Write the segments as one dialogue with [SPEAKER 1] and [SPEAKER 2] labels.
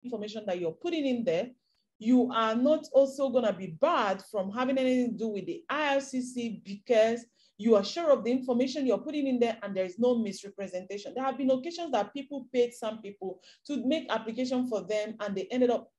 [SPEAKER 1] information that you're putting in there, you are not also going to be barred from having anything to do with the IRCC because you are sure of the information you're putting in there and there is no misrepresentation. There have been occasions that people paid some people to make application for them and they ended up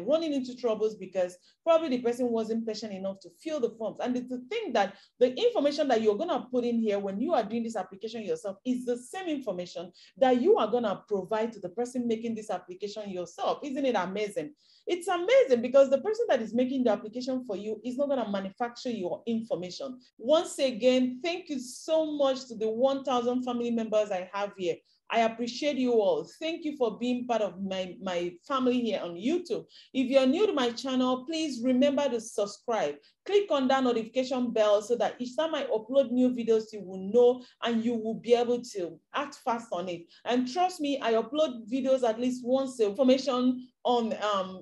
[SPEAKER 1] running into troubles because probably the person wasn't patient enough to fill the forms. And to think that the information that you're going to put in here when you are doing this application yourself is the same information that you are going to provide to the person making this application yourself. Isn't it amazing? It's amazing because the person that is making the application for you is not going to manufacture your information. Once again, thank you so much to the 1,000 family members I have here. I appreciate you all. Thank you for being part of my family here on YouTube. If you're new to my channel, please remember to subscribe. Click on that notification bell so that each time I upload new videos, you will know and you will be able to act fast on it. And trust me, I upload videos at least once, information on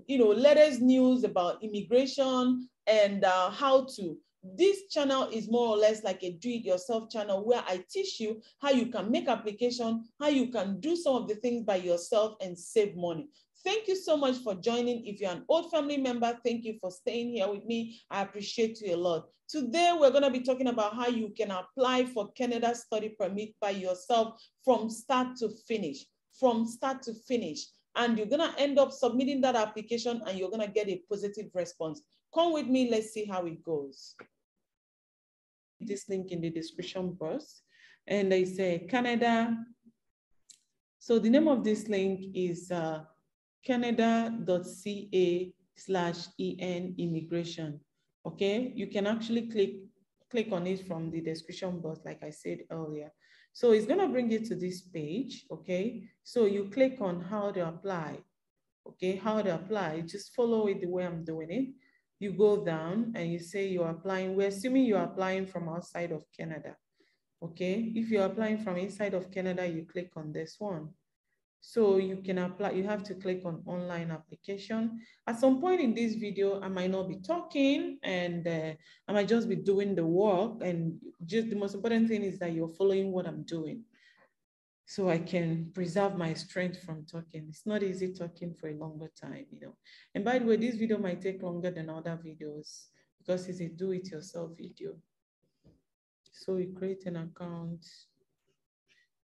[SPEAKER 1] latest news about immigration and how to. This channel is more or less like a do-it-yourself channel where I teach you how you can make application, how you can do some of the things by yourself and save money. Thank you so much for joining. If you're an old family member, thank you for staying here with me. I appreciate you a lot. Today, we're going to be talking about how you can apply for Canada Study Permit by yourself from start to finish. From start to finish. And you're going to end up submitting that application and you're going to get a positive response. Come with me, let's see how it goes. This link in the description box, and they say Canada. So the name of this link is canada.ca/en immigration. Okay, you can actually click on it from the description box, like I said earlier. So it's gonna bring you to this page. Okay, so you click on how to apply. Okay, how to apply. Just follow it the way I'm doing it. You go down and you say you're applying. We're assuming you're applying from outside of Canada. Okay, if you're applying from inside of Canada, you click on this one. So you can apply, you have to click on online application. At some point in this video, I might not be talking and I might just be doing the work, and just the most important thing is that you're following what I'm doing, so I can preserve my strength from talking. It's not easy talking for a longer time, And by the way, this video might take longer than other videos because it's a do-it-yourself video. So you create an account.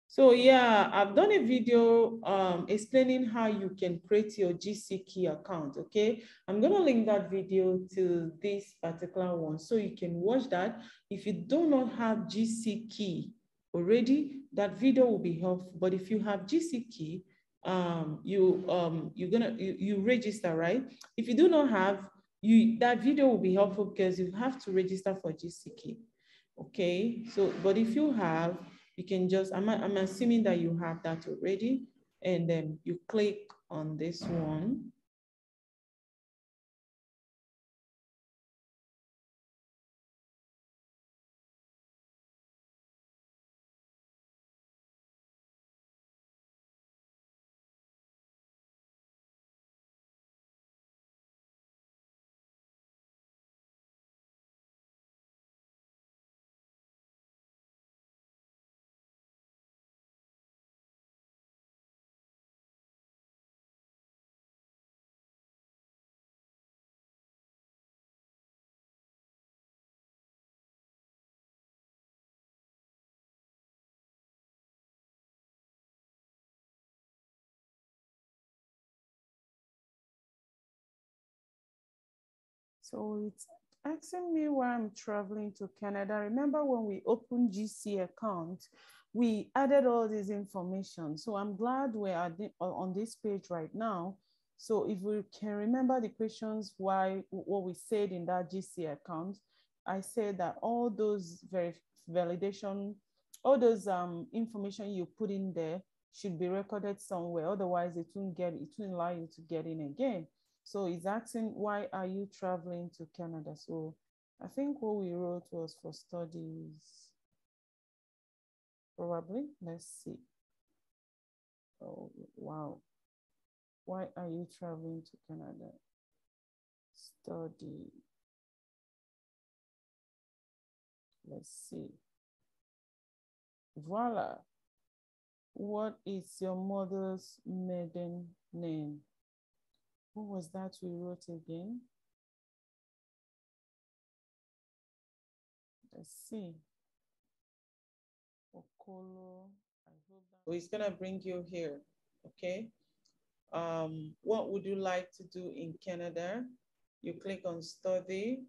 [SPEAKER 1] So yeah, I've done a video explaining how you can create your GCKEY account, okay? I'm gonna link that video to this particular one so you can watch that. If you do not have GCKEY already, that video will be helpful. But if you have GCKEY, you register, right? If you do not have, that video will be helpful because you have to register for GCKEY, okay? So, but if you have, you can just, I'm assuming that you have that already, and then you click on this one. So it's asking me why I'm traveling to Canada. Remember when we opened GC account, we added all this information. So I'm glad we're on this page right now. So if we can remember the questions, what we said in that GC account, I said that all those validation, all those information you put in there should be recorded somewhere. Otherwise, it won't allow you to get in again. So it's asking, why are you traveling to Canada? So I think what we wrote was for studies. Probably, let's see. Oh, wow. Why are you traveling to Canada? Study. Let's see. Voila. What is your mother's maiden name? was that we wrote again? Let's see. Okolo. I hope that. So it's gonna bring you here. Okay. What would you like to do in Canada? You click on study.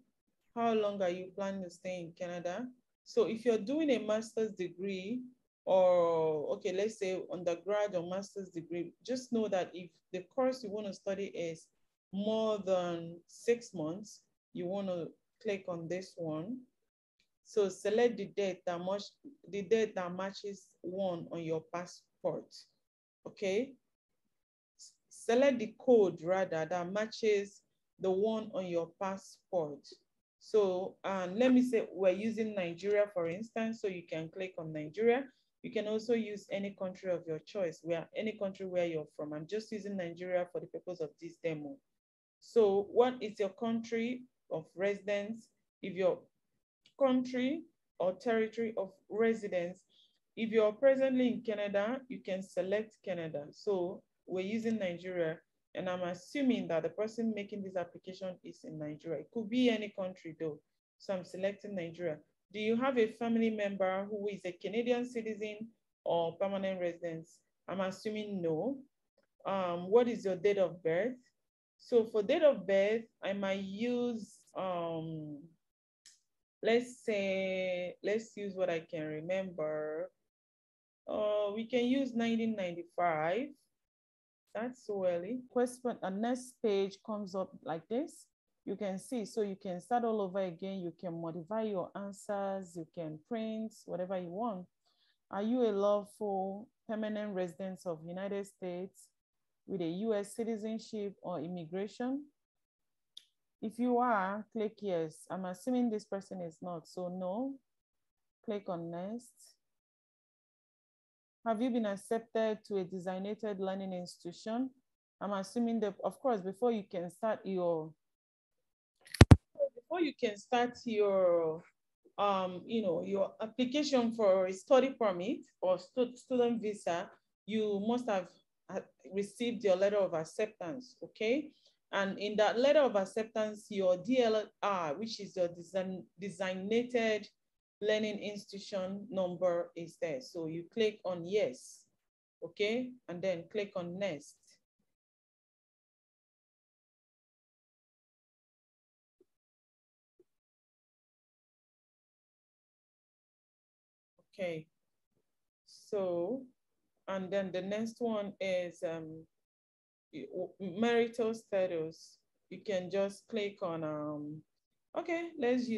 [SPEAKER 1] How long are you planning to stay in Canada? So if you're doing a master's degree, or okay, let's say undergrad or master's degree, just know that if the course you want to study is more than 6 months, you want to click on this one. So select the date that matches one on your passport. Okay. Select the code rather that matches the one on your passport. So let me say we're using Nigeria, for instance, so you can click on Nigeria. You can also use any country of your choice, any country where you're from. I'm just using Nigeria for the purpose of this demo. So what is your country of residence? If your country or territory of residence, if you're presently in Canada, you can select Canada. So we're using Nigeria, and I'm assuming that the person making this application is in Nigeria. It could be any country though. So I'm selecting Nigeria. Do you have a family member who is a Canadian citizen or permanent resident? I'm assuming no. What is your date of birth? So for date of birth, I might use, let's use what I can remember. We can use 1995. That's so early. Question, the next page comes up like this. You can see, so you can start all over again. You can modify your answers. You can print whatever you want. Are you a lawful permanent resident of United States with a US citizenship or immigration? If you are, click yes. I'm assuming this person is not, so no. Click on next. Have you been accepted to a designated learning institution? I'm assuming that, of course, before you can start your your application for a study permit or student visa, you must have received your letter of acceptance, okay? And in that letter of acceptance, your DLR, which is your designated learning institution number, is there. So you click on yes, okay? And then click on next. Okay, so, and then the next one is marital status. You can just click on, okay, let's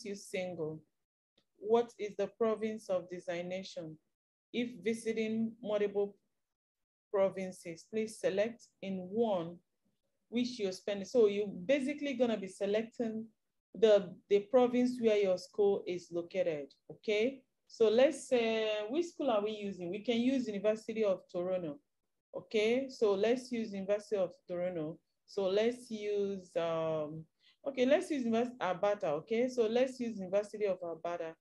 [SPEAKER 1] use single. What is the province of designation? If visiting multiple provinces, please select in one which you're spending. So you're basically gonna be selecting the province where your school is located, okay? So let's say, which school are we using? We can use University of Toronto, okay? So let's use University of Toronto. So let's use, okay, let's use Alberta, okay? So let's use University of Alberta.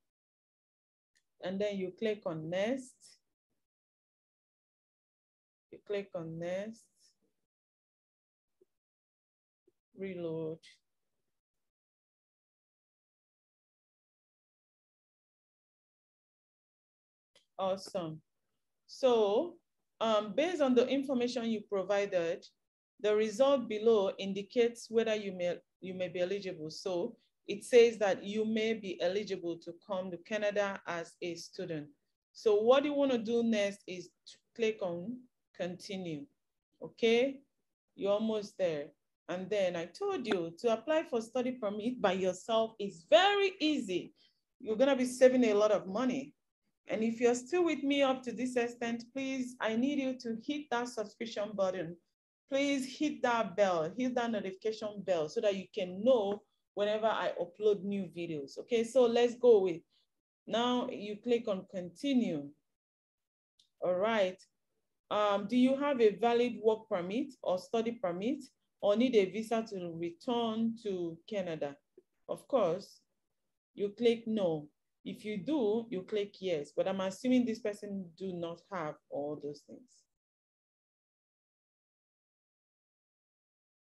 [SPEAKER 1] And then you click on next. You click on next. Reload. Awesome. So based on the information you provided, the result below indicates whether you may be eligible. So it says that you may be eligible to come to Canada as a student. So what you want to do next is to click on continue, okay? You're almost there. And then I told you to apply for study permit by yourself is very easy. You're gonna be saving a lot of money. And if you're still with me up to this extent, please, I need you to hit that subscription button. Please hit that bell, hit that notification bell so that you can know whenever I upload new videos. Okay, so let's go with, now you click on continue. All right. Do you have a valid work permit or study permit or need a visa to return to Canada? Of course, you click no. If you do, you click yes, but I'm assuming this person do not have all those things.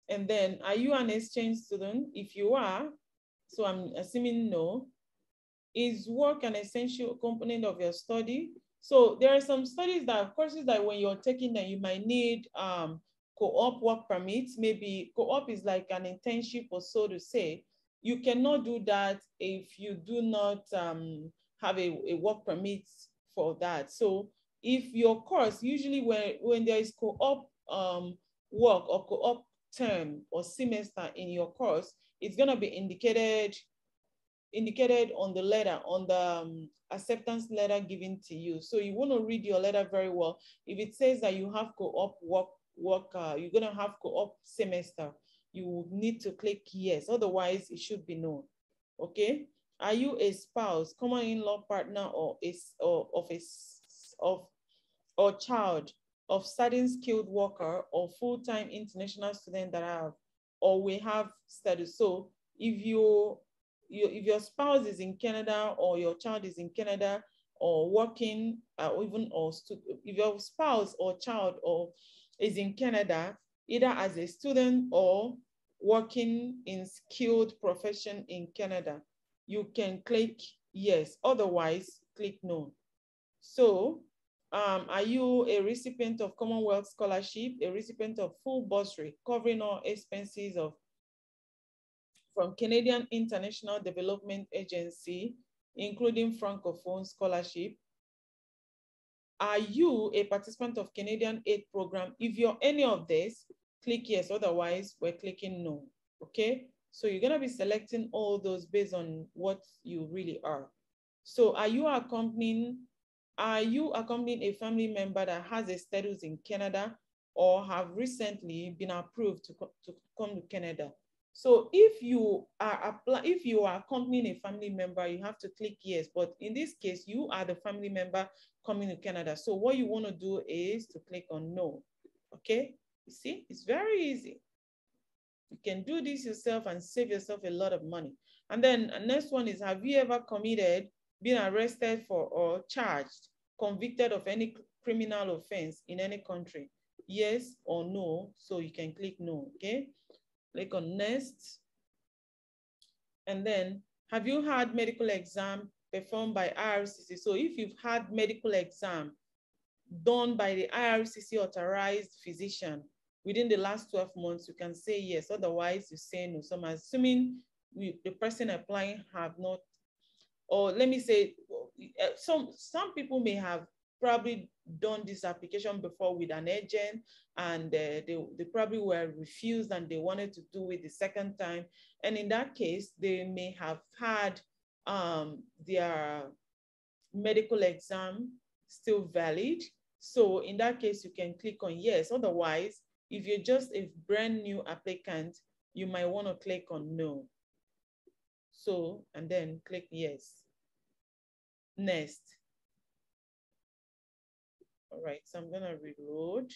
[SPEAKER 1] And then, are you an exchange student? If you are, so I'm assuming no. Is work an essential component of your study? So there are some studies that, courses that when you're taking them, you might need co-op work permits. Maybe co-op is like an internship or so to say. You cannot do that if you do not have a work permit for that. So if your course, usually when there is co-op work or co-op term or semester in your course, it's gonna be indicated on the letter, on the acceptance letter given to you. So you want to read your letter very well. If it says that you have co-op work, you're going to have co-op semester, you need to click yes. Otherwise, it should be no. Okay. Are you a spouse, common in-law partner, or child of certain skilled worker or full-time international student that have or we have studied? So if your spouse is in Canada or your child is in Canada or working, if your spouse or child is in Canada, either as a student or working in skilled profession in Canada, you can click yes. Otherwise, click no. So, are you a recipient of Commonwealth Scholarship, a recipient of full bursary covering all expenses from Canadian International Development Agency, including Francophone Scholarship? Are you a participant of Canadian Aid Program? If you're any of this, click yes. Otherwise, we're clicking no. Okay? So you're going to be selecting all those based on what you really are. So are you accompanying a family member that has a status in Canada or have recently been approved to come to Canada? So if you are accompanying a family member, you have to click yes. But in this case, you are the family member coming to Canada. So what you want to do is to click on no. Okay? You see, it's very easy. You can do this yourself and save yourself a lot of money. And then the next one is, have you ever been arrested for or charged, convicted of any criminal offense in any country? Yes or no. So you can click no. Okay? Click on next. And then, have you had medical exam performed by IRCC? So if you've had medical exam done by the IRCC authorized physician within the last 12 months, you can say yes. Otherwise, you say no. So I'm assuming the person applying have not, or let me say, some people may have probably done this application before with an agent, and they probably were refused and they wanted to do it the second time. And in that case, they may have had their medical exam still valid. So in that case, you can click on yes. Otherwise, if you're just a brand new applicant, you might want to click on no. So, and then click yes. Next. All right, so I'm gonna reload.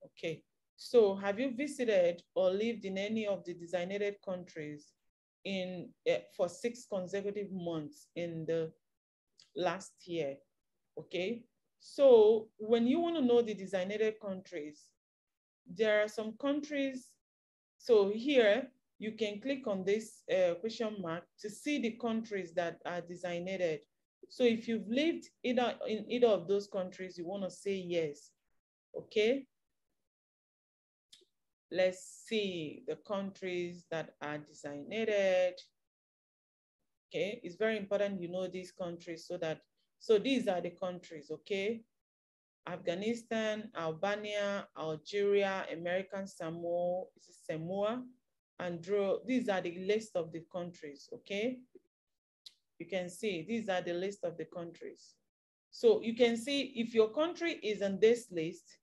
[SPEAKER 1] Okay, so have you visited or lived in any of the designated countries for 6 consecutive months in the last year? Okay, so when you want to know the designated countries, there are some countries. So here you can click on this question mark to see the countries that are designated. So if you've lived in either of those countries, you want to say yes. Okay. Let's see the countries that are designated. Okay, it's very important you know these countries so these are the countries, okay? Afghanistan, Albania, Algeria, American Samoa, and these are the list of the countries, okay? You can see these are the list of the countries. So you can see if your country is on this list,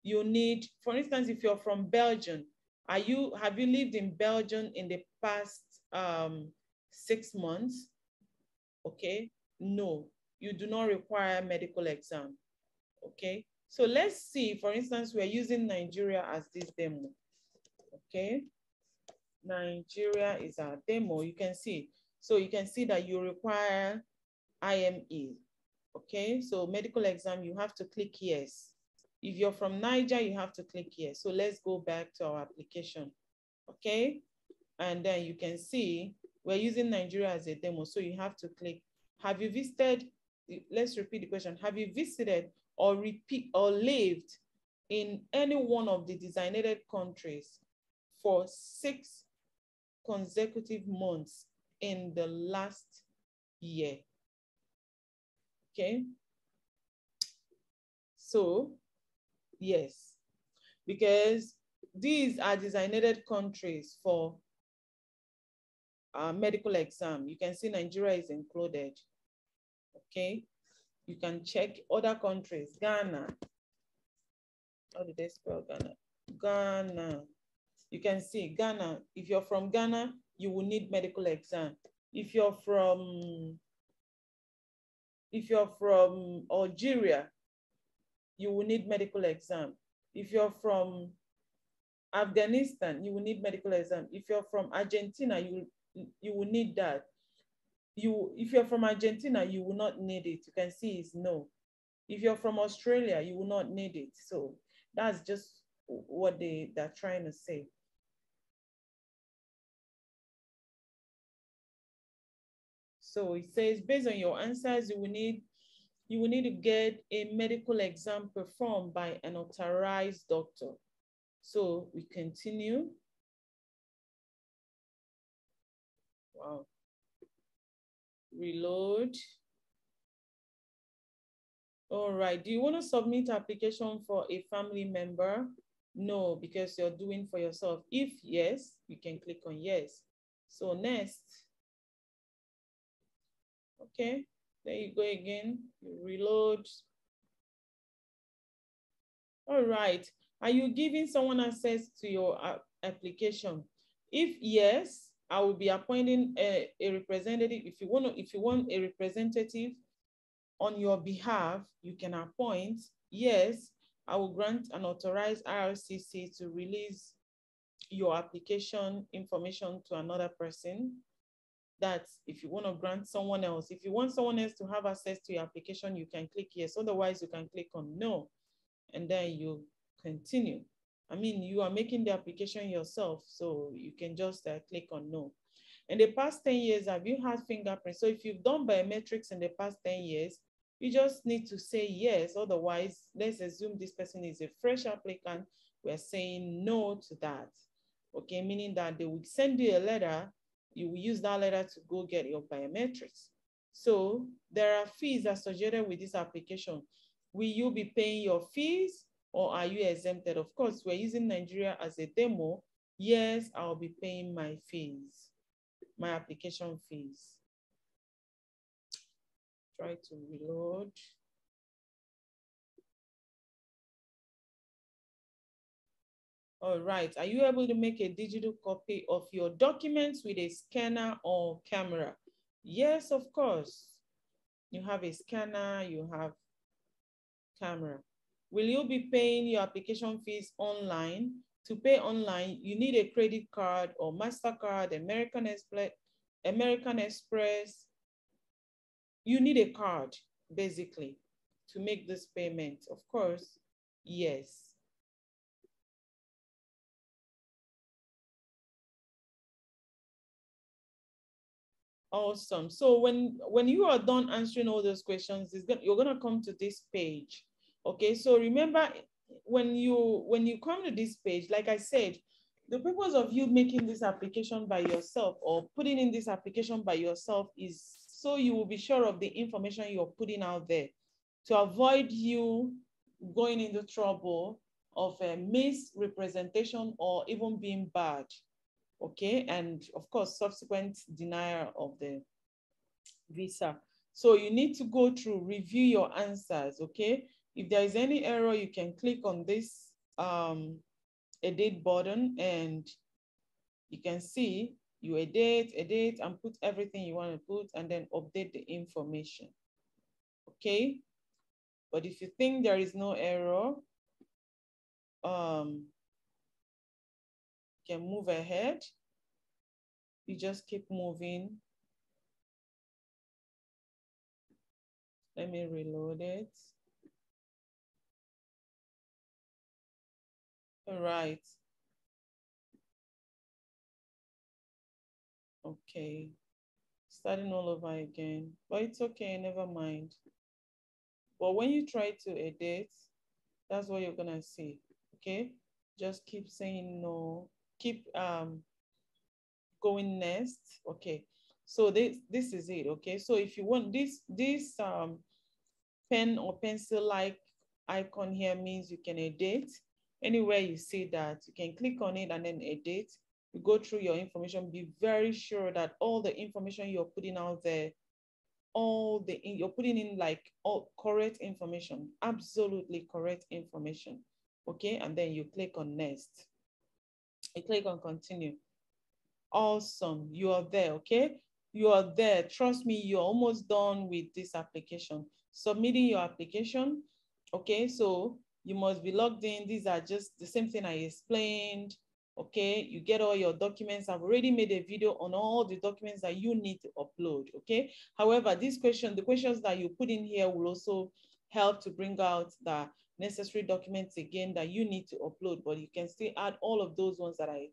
[SPEAKER 1] you need, for instance, if you're from Belgium, have you lived in Belgium in the past 6 months? Okay, no, you do not require a medical exam. Okay, so let's see, for instance, we're using Nigeria as this demo. Okay, Nigeria is our demo. You can see, so you can see that you require IME. Okay, so medical exam, you have to click yes. If you're from Niger, you have to click here. So let's go back to our application, okay? And then you can see we're using Nigeria as a demo. So you have to click, have you visited, let's repeat the question. Have you visited or lived in any one of the designated countries for 6 consecutive months in the last year? Okay. So, yes, because these are designated countries for medical exam. You can see Nigeria is included. Okay. You can check other countries. Ghana. How did they spell Ghana? Ghana. You can see Ghana. If you're from Ghana, you will need medical exam. If you're from Algeria, you will need medical exam. If you're from Afghanistan, you will need medical exam. If you're from Argentina, you will need that. If you're from Argentina, you will not need it. You can see it's no. If you're from Australia, you will not need it. So that's just what they're trying to say. So it says, based on your answers, you will need to get a medical exam performed by an authorized doctor. So we continue. Wow. Reload. All right. Do you want to submit application for a family member? No, because you're doing for yourself. If yes, you can click on yes. So next. Okay. There you go again. You reload. All right. Are you giving someone access to your application? If yes, I will be appointing a representative. If you want a representative on your behalf, you can appoint. Yes, I will grant an authorized IRCC to release your application information to another person. That's if you want to grant someone else. If you want someone else to have access to your application, you can click yes. Otherwise, you can click on no, and then you continue. I mean, you are making the application yourself, so you can just click on no. In the past 10 years, have you had fingerprints? So if you've done biometrics in the past 10 years, you just need to say yes. Otherwise, let's assume this person is a fresh applicant. We're saying no to that. Okay, meaning that they will send you a letter. You will use that letter to go get your biometrics. So there are fees associated with this application. Will you be paying your fees or are you exempted? Of course, we're using Nigeria as a demo. Yes, I'll be paying my fees, my application fees. Try to reload. All right, are you able to make a digital copy of your documents with a scanner or camera? Yes, of course. You have a scanner, you have camera. Will you be paying your application fees online? To pay online, you need a credit card or MasterCard, American Express. You need a card, basically, to make this payment. Of course, yes. Awesome. So when you are done answering all those questions, you're gonna come to this page. Okay, so remember when you come to this page, like I said, the purpose of you making this application by yourself or putting in this application by yourself is so you will be sure of the information you're putting out there to avoid you going into trouble of a misrepresentation or even being bad. Okay, and of course, subsequent denial of the visa. So you need to go through, review your answers, okay? If there is any error, you can click on this edit button and you can see you edit, and put everything you want to put and then update the information, okay? But if you think there is no error, you can move ahead. You just keep moving. Let me reload it. All right. Okay. Starting all over again. But it's okay, never mind. But when you try to edit, that's what you're gonna see. Okay. Just keep saying no. Keep going next. Okay. So this is it. Okay. So if you want this pen or pencil like icon here means you can edit. Anywhere you see that, you can click on it and then edit. You go through your information. Be very sure that all the information you're putting out there, you're putting in like all correct information, absolutely correct information. Okay, and then you click on next. You click on continue. Awesome, you are there. Okay, you are there. Trust me, you're almost done with this application. Submitting your application. Okay, so you must be logged in. These are just the same thing I explained. Okay, you get all your documents. I've already made a video on all the documents that you need to upload. Okay, however, the questions that you put in here will also help to bring out the necessary documents again that you need to upload, but you can still add all of those ones that I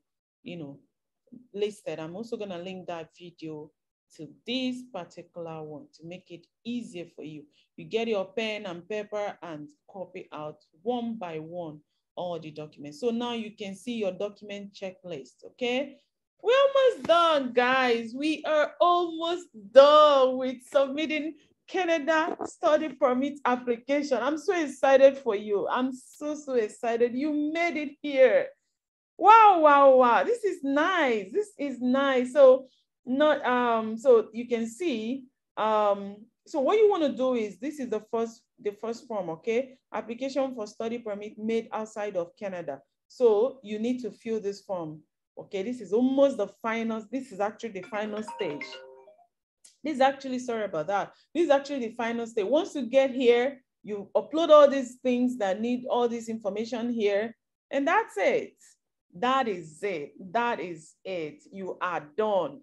[SPEAKER 1] listed. I'm also going to link that video to this particular one to make it easier for you. You get your pen and paper and copy out one by one all the documents. So now you can see your document checklist. Okay, we're almost done, guys. We are almost done with submitting Canada study permit application. I'm so excited for you. I'm so excited. You made it here. Wow. This is nice. This is nice. So so you can see so what you want to do is, this is the first form. Okay, application for study permit made outside of Canada. So you need to fill this form. Okay, this is almost the final. This is actually the final stage. This is actually, sorry about that. This is actually the final stage. Once you get here, you upload all these things that need all this information here, and that's it. That is it. That is it. You are done.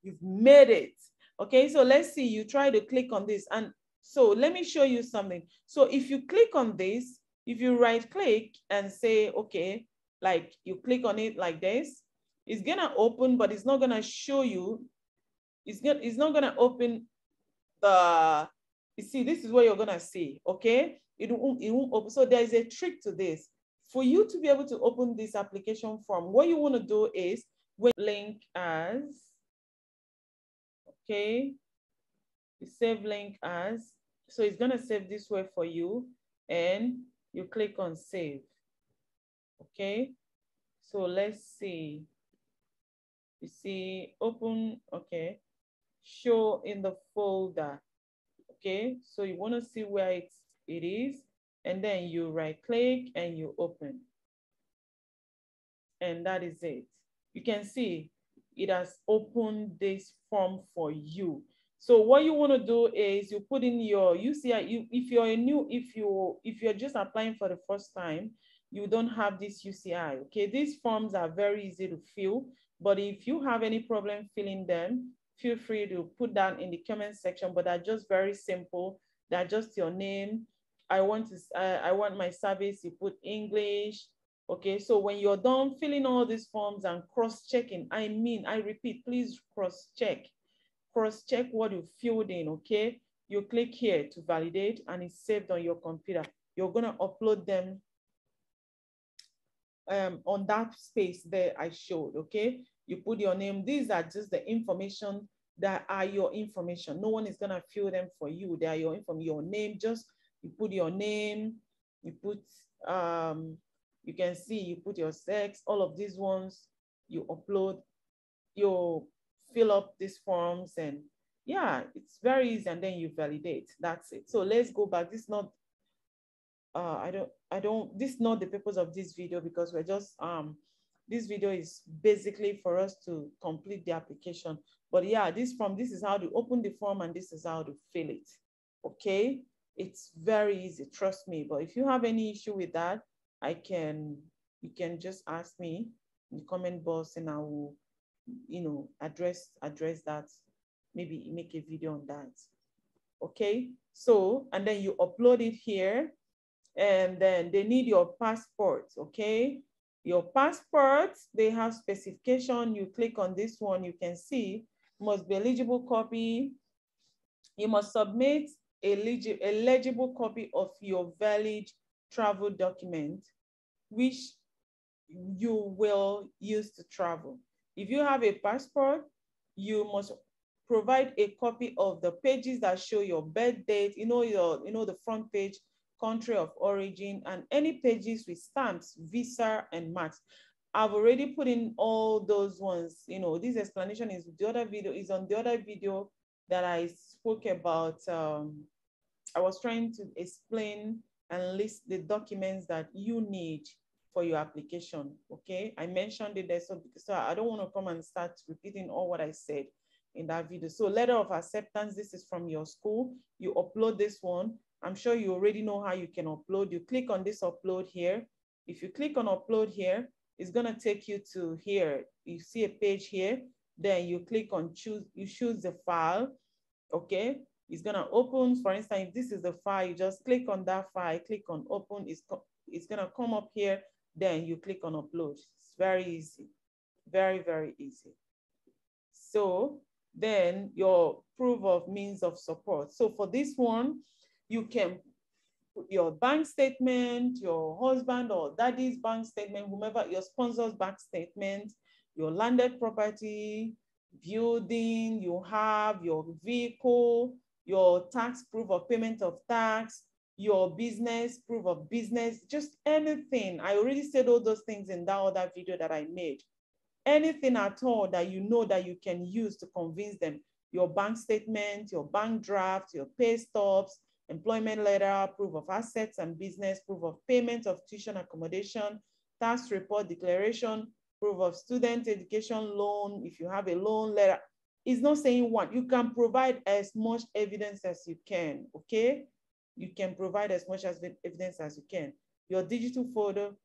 [SPEAKER 1] You've made it. Okay, so let's see. You try to click on this. And so let me show you something. So if you click on this, if you right click and say, okay, like you click on it like this, it's going to open, but it's not going to show you. It's not going to open the, you see, this is what you're going to see. Okay, it won't open. So there's a trick to this. For you to be able to open this application form, what you want to do is when link as, okay, you save link as, so it's going to save this way for you, and you click on save. Okay, so let's see. You see, open, okay, show in the folder. Okay, so you want to see where it is. And then you right click and you open. And that is it. You can see it has opened this form for you. So what you want to do is you put in your UCI. If you're just applying for the first time, you don't have this UCI. Okay, these forms are very easy to fill, but if you have any problem filling them, feel free to put that in the comment section. But they're just very simple. They're just your name. I want my service, you put English. Okay, so when you're done filling all these forms and cross-checking, I repeat, please cross-check what you filled in. Okay, you click here to validate and it's saved on your computer. You're gonna upload them on that space there I showed. Okay, you put your name. These are just the information that are your information. No one is gonna fill them for you. They are your your name. Just you put your name, you put you can see you put your sex, all of these ones you upload, you fill up these forms, and yeah, it's very easy, and then you validate. That's it. So let's go back. This is not this is not the purpose of this video, because we're just this video is basically for us to complete the application. But yeah, this is how to open the form and this is how to fill it. Okay, it's very easy, trust me. But if you have any issue with that, you can just ask me in the comment box and I will address that, maybe make a video on that. Okay, so and then you upload it here. And then they need your passport, okay? Your passport, they have specification. You click on this one, you can see, must be eligible copy. You must submit a legible copy of your valid travel document, which you will use to travel. If you have a passport, you must provide a copy of the pages that show your birth date, the front page, country of origin, and any pages with stamps, visa, and marks. I've already put in all those ones. This explanation is on the other video that I spoke about. I was trying to explain and list the documents that you need for your application, okay? I mentioned it there, so I don't want to come and start repeating all what I said in that video. So letter of acceptance, this is from your school. You upload this one. I'm sure you already know how you can upload. You click on this upload here. If you click on upload here, it's gonna take you to here. You see a page here, then you click on choose the file, okay? It's gonna open. For instance, if this is the file, you just click on that file, click on open, it's gonna come up here, then you click on upload. It's very easy, very, very easy. So then your proof of means of support. So for this one, you can put your bank statement, your husband or daddy's bank statement, whomever, your sponsor's bank statement, your landed property, building, you have your vehicle, your tax proof of payment of tax, your business, proof of business, just anything. I already said all those things in that other video that I made. Anything at all that you know that you can use to convince them. Your bank statement, your bank draft, your pay stubs, employment letter, proof of assets and business, proof of payment of tuition accommodation, tax report declaration, proof of student education loan, if you have a loan letter. It's not saying what. You can provide as much evidence as you can, okay? You can provide as much evidence as you can. Your digital photo,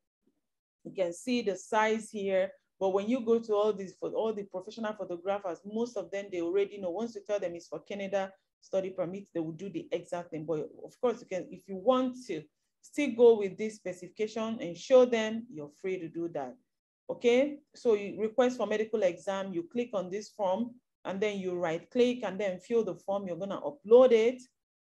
[SPEAKER 1] you can see the size here. But when you go to all the professional photographers, most of them, they already know. Once you tell them it's for Canada study permit, they will do the exact thing. But of course, you can, if you want to still go with this specification and show them, you're free to do that. Okay, so you request for medical exam, you click on this form, and then you right click and then fill the form. You're gonna upload it.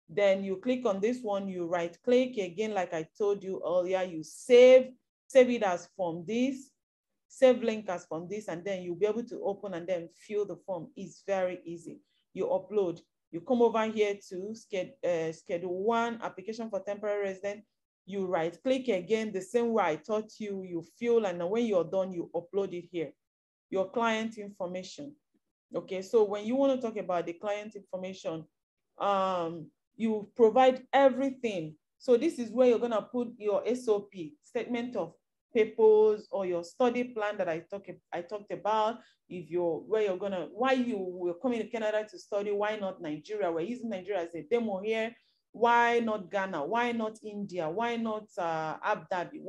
[SPEAKER 1] Then you click on this one, you right click again, like I told you earlier, you save it as form this, save link as from this, and then you'll be able to open and then fill the form. It's very easy. You upload, you come over here to schedule 1, application for temporary resident. You right click again, the same way I taught you, you fill, and when you're done, you upload it here. Your client information. Okay, so when you want to talk about the client information, you provide everything. So this is where you're gonna put your SOP, statement of purpose, or your study plan that I talked about. If why you're coming to Canada to study, why not Nigeria? We're using Nigeria as a demo here. Why not Ghana? Why not India? Why not Abu Dhabi?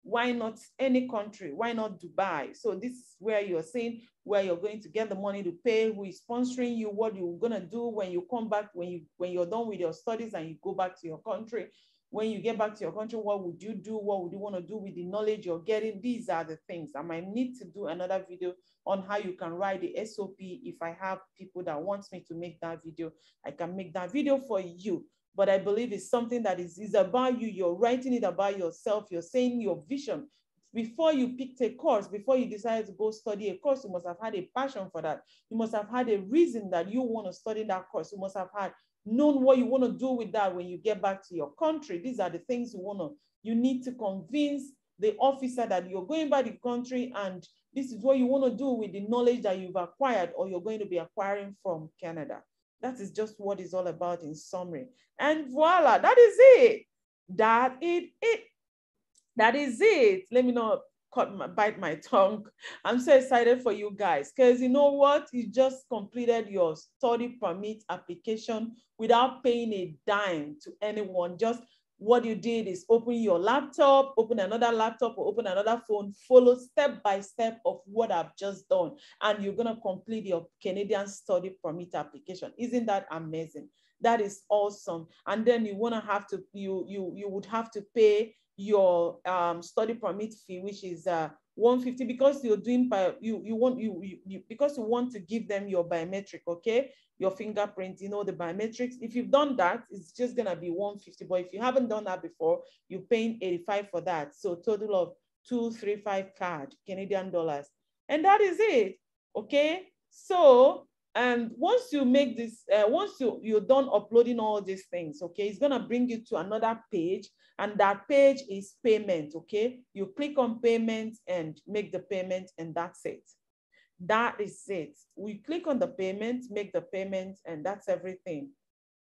[SPEAKER 1] Why not any country? Why not Dubai? So this is where you're saying where you're going to get the money to pay, who is sponsoring you, what you're gonna do when you come back, when you're done with your studies and you go back to your country. When you get back to your country, what would you do? What would you want to do with the knowledge you're getting? These are the things. I might need to do another video on how you can write the SOP. If I have people that want me to make that video, I can make that video for you. But I believe it's something that is about you. You're writing it about yourself. You're saying your vision. Before you picked a course, before you decided to go study a course, you must have had a passion for that. You must have had a reason that you want to study that course. You must have known what you want to do with that when you get back to your country. These are the things you need to convince the officer that you're going back to the country and this is what you want to do with the knowledge that you've acquired or you're going to be acquiring from Canada. That is just what it's all about in summary. And voila, that is it. That is it. Let me not bite my tongue. I'm so excited for you guys because you know what? You just completed your study permit application without paying a dime to anyone. Just What you did is open your laptop, open another laptop, or open another phone, follow step by step of what I've just done, and you're going to complete your Canadian study permit application. Isn't that amazing? That is awesome. And then you want to have to, you would have to pay your study permit fee, which is 150, because you're doing because you want to give them your biometric, okay, your fingerprint, you know, the biometrics. If you've done that, it's just gonna be 150. But if you haven't done that before, you're paying 85 for that. So total of 235 CAD, Canadian dollars, and that is it. Okay, so and once you make this, once you're done uploading all these things, okay, it's gonna bring you to another page, and that page is payment. Okay, you click on payment and make the payment, and that's it. That is it. We click on the payment, make the payment, and that's everything.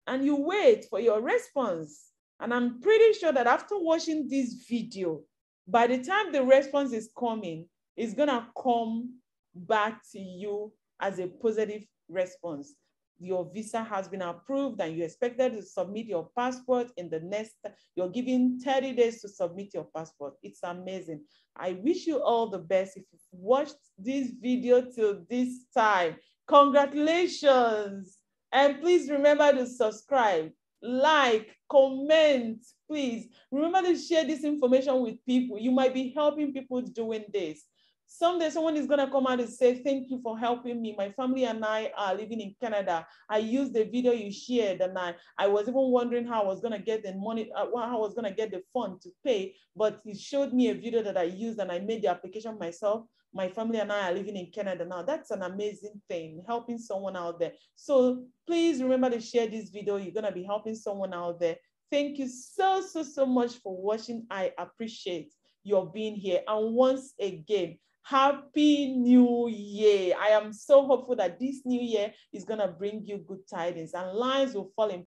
[SPEAKER 1] And you wait for your response. And I'm pretty sure that after watching this video, by the time the response is coming, it's gonna come back to you as a positive response. Your visa has been approved and you expected to submit your passport in the next, you're given 30 days to submit your passport. It's amazing. I wish you all the best. If you've watched this video till this time, congratulations. And please remember to subscribe, like, comment, please. Remember to share this information with people. You might be helping people doing this. Someday someone is going to come out and say, thank you for helping me. My family and I are living in Canada. I used the video you shared, and I was even wondering how I was going to get the money, how I was going to get the fund to pay. But you showed me a video that I used and I made the application myself. My family and I are living in Canada now. That's an amazing thing, helping someone out there. So please remember to share this video. You're going to be helping someone out there. Thank you so much for watching. I appreciate your being here. And once again, Happy New Year. I am so hopeful that this new year is going to bring you good tidings and lines will fall in